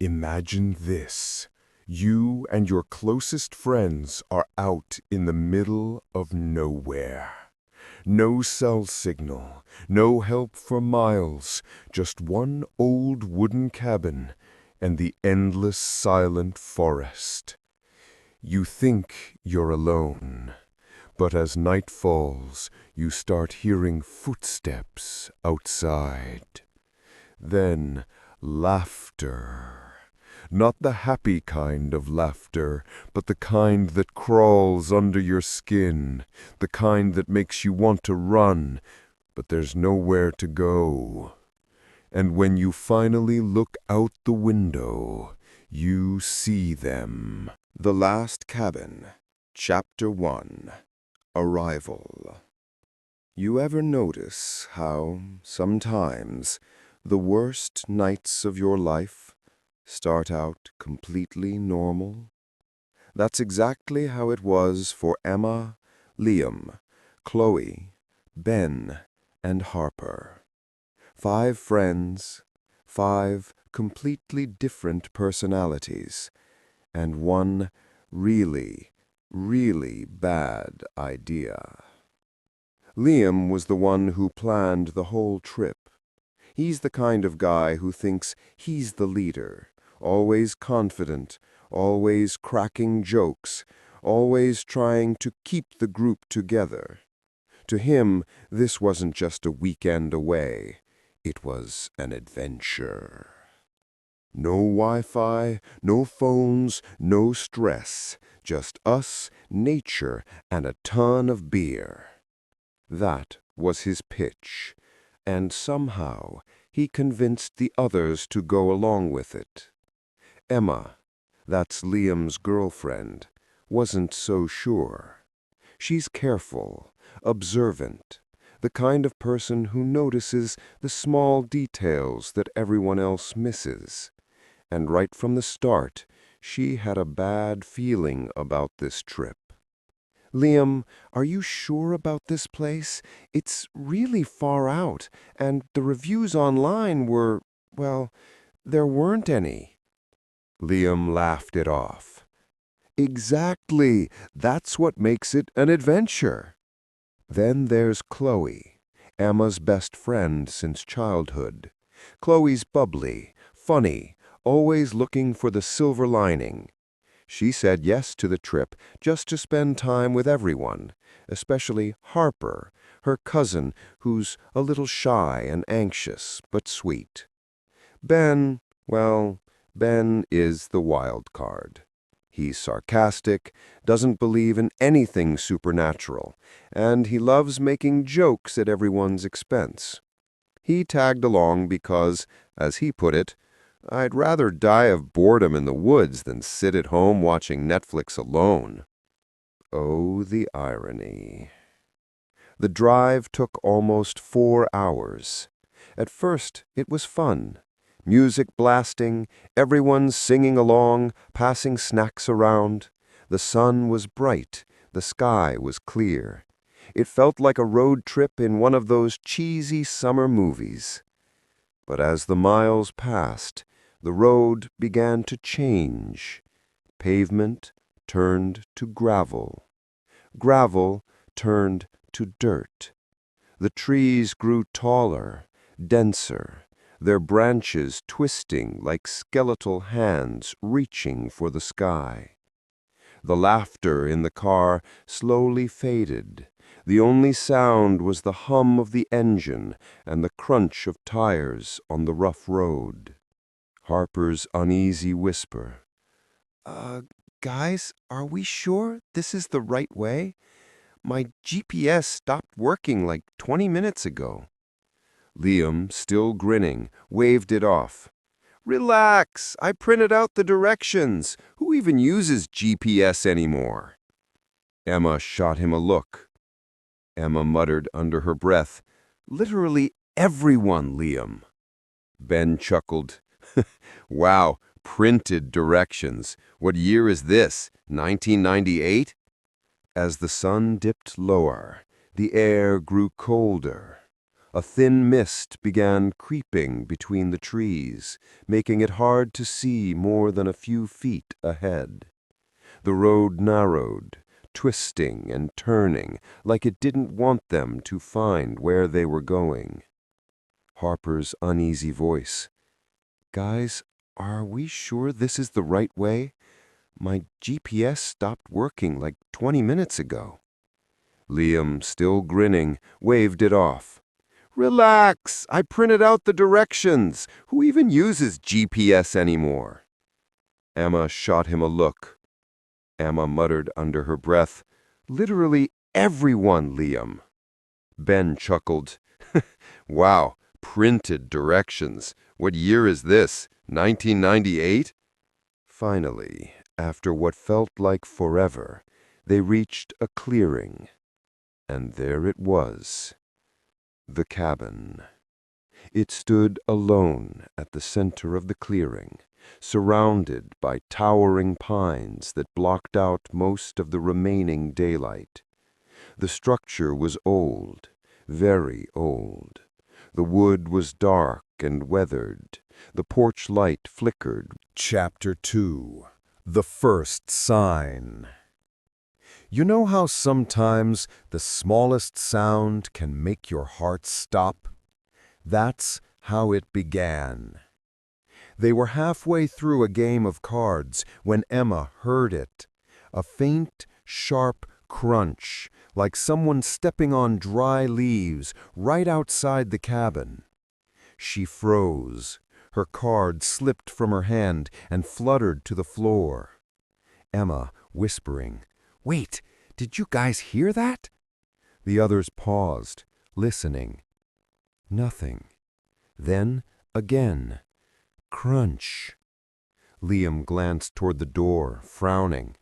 Imagine this. You and your closest friends are out in the middle of nowhere. No cell signal, no help for miles, just one old wooden cabin and the endless silent forest. You think you're alone, but as night falls, you start hearing footsteps outside. Then laughter. Not the happy kind of laughter, but the kind that crawls under your skin, the kind that makes you want to run, but there's nowhere to go. And when you finally look out the window, you see them. The Last Cabin, Chapter 1, Arrival. You ever notice how, sometimes, the worst nights of your life start out completely normal? That's exactly how it was for Emma, Liam, Chloe, Ben, and Harper. 5 friends, 5 completely different personalities, and one really, really bad idea. Liam was the one who planned the whole trip. He's the kind of guy who thinks he's the leader, always confident, always cracking jokes, always trying to keep the group together. To him, this wasn't just a weekend away. It was an adventure. No Wi-Fi, no phones, no stress, just us, nature, and a ton of beer. That was his pitch, and somehow he convinced the others to go along with it. Emma, that's Liam's girlfriend, wasn't so sure. She's careful, observant, the kind of person who notices the small details that everyone else misses. And right from the start, she had a bad feeling about this trip. "Liam, are you sure about this place? It's really far out, and the reviews online were, well, there weren't any." Liam laughed it off. "Exactly, that's what makes it an adventure." Then there's Chloe, Emma's best friend since childhood. Chloe's bubbly, funny, always looking for the silver lining. She said yes to the trip just to spend time with everyone, especially Harper, her cousin, who's a little shy and anxious, but sweet. Ben, well, Ben is the wild card. He's sarcastic, doesn't believe in anything supernatural, and he loves making jokes at everyone's expense. He tagged along because, as he put it, "I'd rather die of boredom in the woods than sit at home watching Netflix alone." Oh, the irony. The drive took almost 4 hours. At first, it was fun. Music blasting, everyone singing along, passing snacks around. The sun was bright, the sky was clear. It felt like a road trip in one of those cheesy summer movies. But as the miles passed, the road began to change. Pavement turned to gravel. Gravel turned to dirt. The trees grew taller, denser, their branches twisting like skeletal hands reaching for the sky. The laughter in the car slowly faded. The only sound was the hum of the engine and the crunch of tires on the rough road. Harper's uneasy whisper. Guys, are we sure this is the right way? My GPS stopped working like 20 minutes ago." Liam, still grinning, waved it off. "Relax, I printed out the directions. Who even uses GPS anymore?" Emma shot him a look. Emma muttered under her breath, "Literally everyone, Liam." Ben chuckled. "Wow, printed directions. What year is this, 1998? As the sun dipped lower, the air grew colder. A thin mist began creeping between the trees, making it hard to see more than a few feet ahead. The road narrowed, twisting and turning like it didn't want them to find where they were going. Harper's uneasy voice. "Guys, are we sure this is the right way? My GPS stopped working like 20 minutes ago." Liam, still grinning, waved it off. "Relax! I printed out the directions. Who even uses GPS anymore?" Emma shot him a look. Emma muttered under her breath, "Literally everyone, Liam." Ben chuckled. "Wow, printed directions. What year is this? 1998? Finally, after what felt like forever, they reached a clearing. And there it was. The cabin. It stood alone at the center of the clearing, surrounded by towering pines that blocked out most of the remaining daylight. The structure was old, very old. The wood was dark and weathered. The porch light flickered. Chapter 2. The First Sign. You know how sometimes the smallest sound can make your heart stop? That's how it began. They were halfway through a game of cards when Emma heard it. A faint, sharp crunch, like someone stepping on dry leaves right outside the cabin. She froze. Her card slipped from her hand and fluttered to the floor. Emma, whispering, "Wait, did you guys hear that?" The others paused, listening. Nothing. Then, again. Crunch. Liam glanced toward the door, frowning.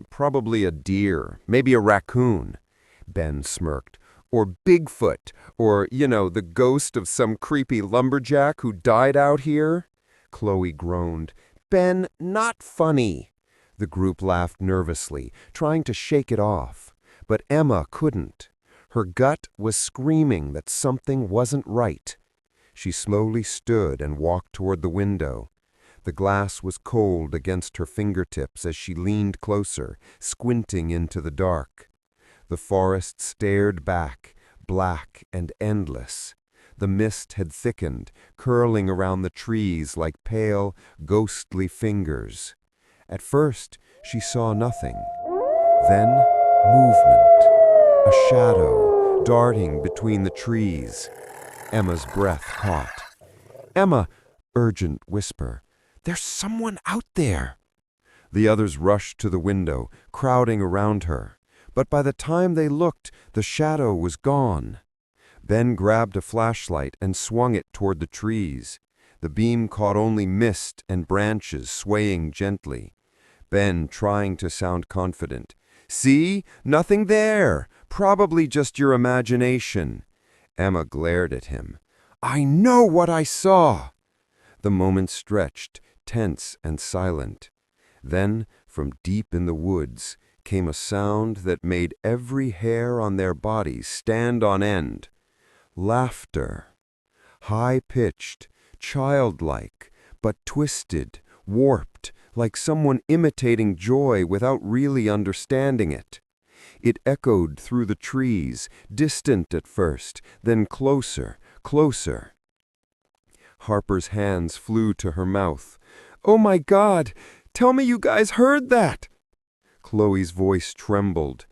"Probably a deer, maybe a raccoon." Ben smirked. "Or Bigfoot, or, the ghost of some creepy lumberjack who died out here." Chloe groaned. "Ben, not funny." The group laughed nervously, trying to shake it off. But Emma couldn't. Her gut was screaming that something wasn't right. She slowly stood and walked toward the window. The glass was cold against her fingertips as she leaned closer, squinting into the dark. The forest stared back, black and endless. The mist had thickened, curling around the trees like pale, ghostly fingers. At first, she saw nothing. Then, movement. A shadow, darting between the trees. Emma's breath caught. "Emma!" Urgent whisper. "There's someone out there!" The others rushed to the window, crowding around her. But by the time they looked, the shadow was gone. Ben grabbed a flashlight and swung it toward the trees. The beam caught only mist and branches swaying gently. Ben, trying to sound confident. "See? Nothing there! Probably just your imagination." Emma glared at him. "I know what I saw!" The moment stretched, tense and silent. Then, from deep in the woods, came a sound that made every hair on their bodies stand on end. Laughter. High-pitched, childlike, but twisted, warped, like someone imitating joy without really understanding it. It echoed through the trees, distant at first, then closer, closer. Harper's hands flew to her mouth. "Oh my God! Tell me you guys heard that!" Chloe's voice trembled.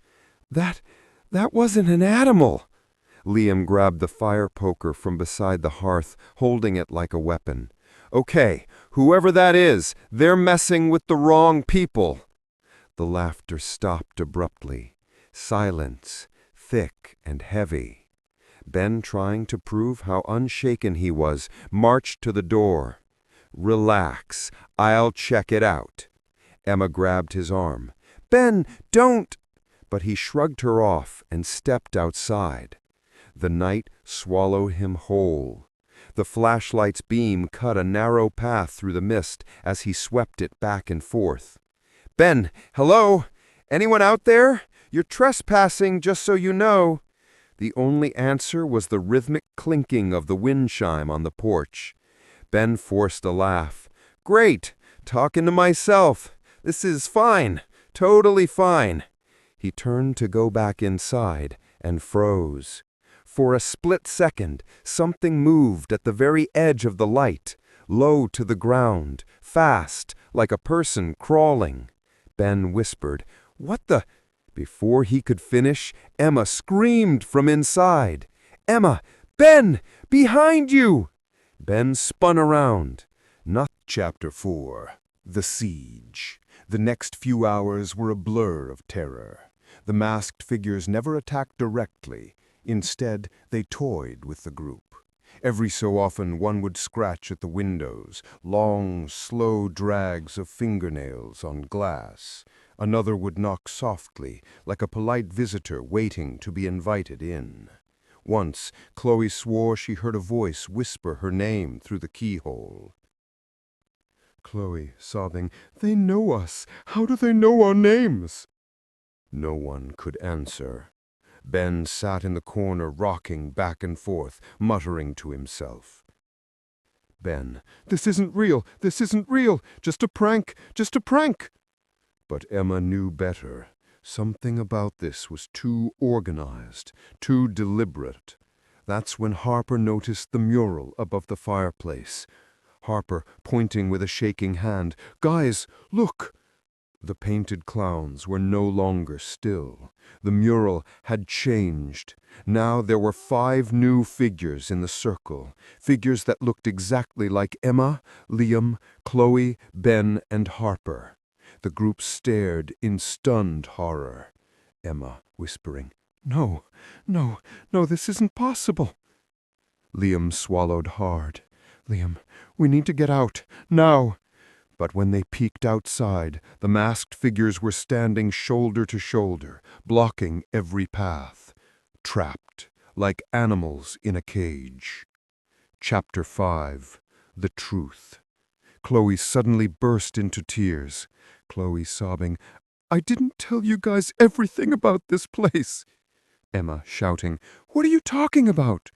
That wasn't an animal." Liam grabbed the fire poker from beside the hearth, holding it like a weapon. "Okay, whoever that is, they're messing with the wrong people." The laughter stopped abruptly. Silence, thick and heavy. Ben, trying to prove how unshaken he was, marched to the door. "Relax, I'll check it out." Emma grabbed his arm. "Ben, don't!" But he shrugged her off and stepped outside. The night swallowed him whole. The flashlight's beam cut a narrow path through the mist as he swept it back and forth. "Ben, hello? Anyone out there? You're trespassing, just so you know." The only answer was the rhythmic clinking of the wind chime on the porch. Ben forced a laugh. "Great! Talking to myself. This is fine. Totally fine." He turned to go back inside and froze. For a split second, something moved at the very edge of the light, low to the ground, fast, like a person crawling. Ben whispered, "What the—" Before he could finish, Emma screamed from inside. "Emma! Ben! Behind you!" Ben spun around. Not Chapter 4. The Siege. The next few hours were a blur of terror. The masked figures never attacked directly. Instead, they toyed with the group. Every so often one would scratch at the windows, long, slow drags of fingernails on glass. Another would knock softly, like a polite visitor waiting to be invited in. Once, Chloe swore she heard a voice whisper her name through the keyhole. Chloe, sobbing, "They know us. How do they know our names?" No one could answer. Ben sat in the corner, rocking back and forth, muttering to himself. Ben, "This isn't real. This isn't real. Just a prank. Just a prank." But Emma knew better. Something about this was too organized, too deliberate. That's when Harper noticed the mural above the fireplace. Harper, pointing with a shaking hand, "Guys, look!" The painted clowns were no longer still. The mural had changed. Now there were 5 new figures in the circle, figures that looked exactly like Emma, Liam, Chloe, Ben, and Harper. The group stared in stunned horror. Emma whispering, "No, no, no, this isn't possible." Liam swallowed hard. "Liam, we need to get out, now." But when they peeked outside, the masked figures were standing shoulder to shoulder, blocking every path. Trapped, like animals in a cage. Chapter 5. The Truth. Chloe suddenly burst into tears. Chloe sobbing, "I didn't tell you guys everything about this place." Emma shouting, "What are you talking about?"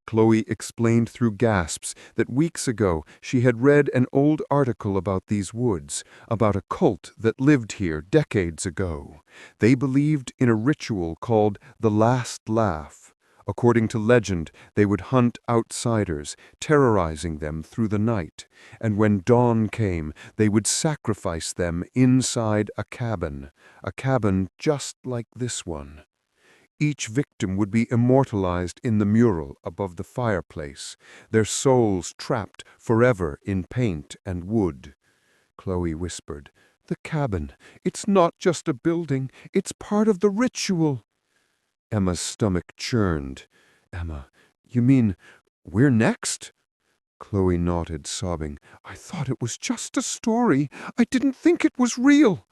Chloe explained through gasps that weeks ago she had read an old article about these woods, about a cult that lived here decades ago. They believed in a ritual called the Last Laugh. According to legend, they would hunt outsiders, terrorizing them through the night, and when dawn came, they would sacrifice them inside a cabin just like this one. Each victim would be immortalized in the mural above the fireplace, their souls trapped forever in paint and wood. Chloe whispered, "The cabin, it's not just a building, it's part of the ritual." Emma's stomach churned. "Emma, you mean we're next?" Chloe nodded, sobbing, "I thought it was just a story. I didn't think it was real."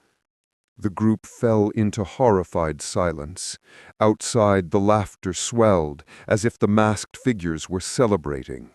The group fell into horrified silence. Outside, the laughter swelled, as if the masked figures were celebrating.